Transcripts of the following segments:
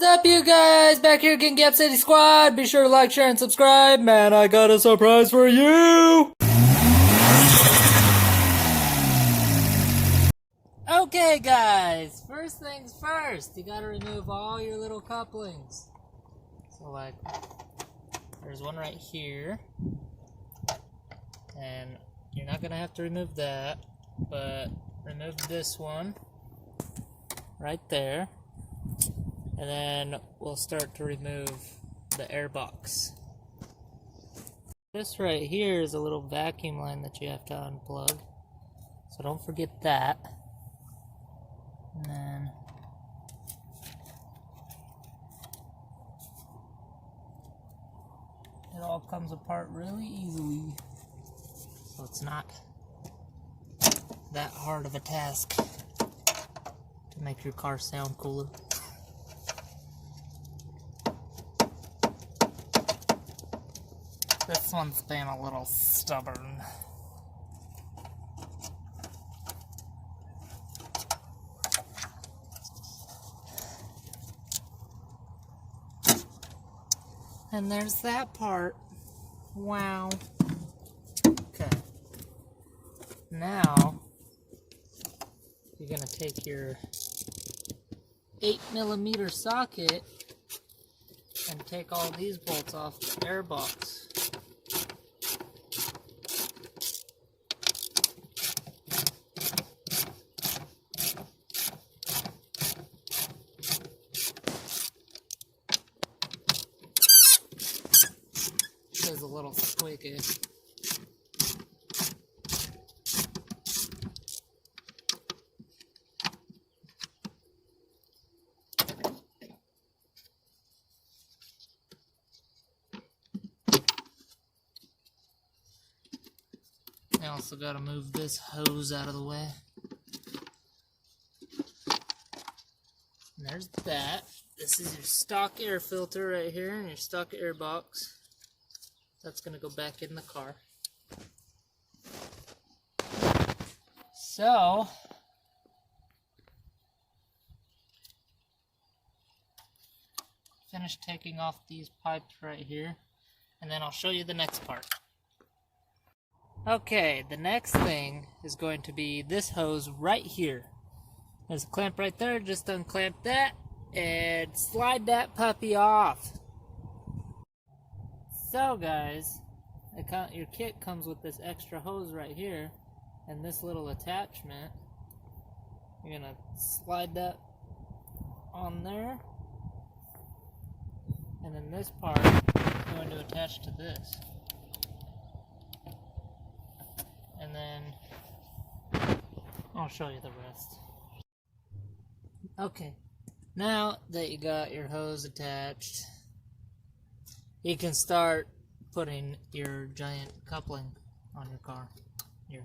What's up, you guys? Back here again, Gap City Squad. Be sure to like, share, and subscribe. Man, I got a surprise for you! Okay, guys. First things first. You gotta remove all your little couplings. So, like, there's one right here. And you're not gonna have to remove that. But remove this one. Right there. And then we'll start to remove the air box. This right here is a little vacuum line that you have to unplug. So don't forget that. And then it all comes apart really easily. So it's not that hard of a task to make your car sound cooler. This one's been a little stubborn. And there's that part. Wow. Okay. Now, you're gonna take your 8mm socket and take all these bolts off the air box. Is a little squeaky. I also got to move this hose out of the way. And there's that. This is your stock air filter right here and your stock air box. That's going to go back in the car. So, finish taking off these pipes right here, and then I'll show you the next part. Okay, the next thing is going to be this hose right here. There's a clamp right there, just unclamp that, and slide that puppy off. So guys, your kit comes with this extra hose right here and this little attachment. You're gonna slide that on there, and then this part is going to attach to this, and then I'll show you the rest. Okay, now that you got your hose attached, you can start putting your giant coupling on your car, your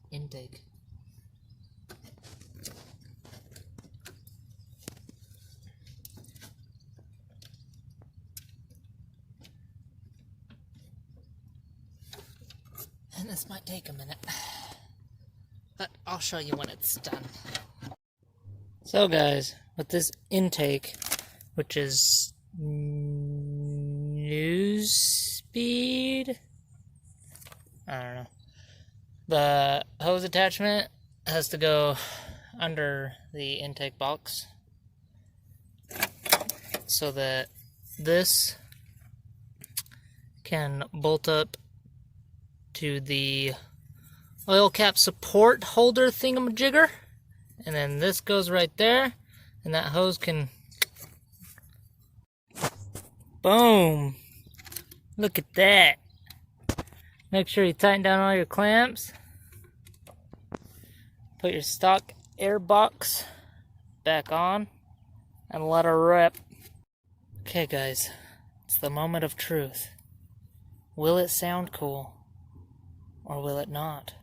intake. And this might take a minute, but I'll show you when it's done. So guys, with this intake, which is Neuspeed, I don't know. The hose attachment has to go under the intake box so that this can bolt up to the oil cap support holder thingamajigger, and then this goes right there, and that hose can, boom. Look at that. Make sure you tighten down all your clamps. Put your stock air box back on and let her rip. Okay guys, it's the moment of truth. Will it sound cool or will it not?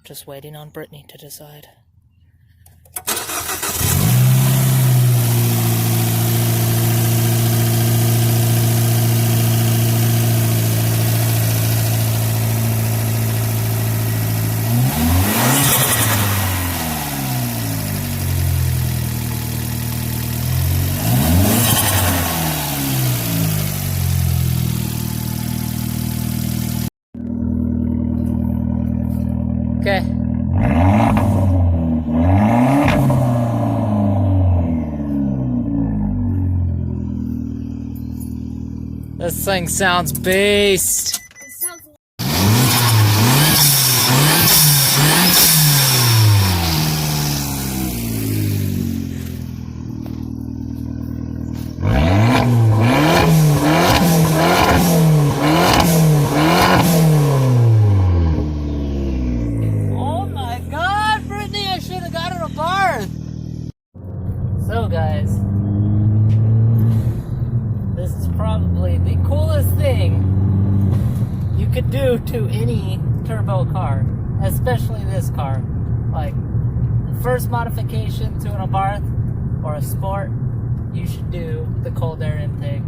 Just waiting on Brittany to decide. This thing sounds based. It sounds Oh my god, Brittany, I should have got an Abarth. So guys, this is probably the coolest thing you could do to any turbo car, especially this car. Like, the first modification to an Abarth or a Sport, you should do the cold air intake.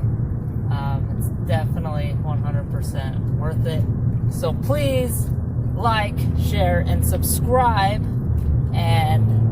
It's definitely 100% worth it. So please like, share, and subscribe, and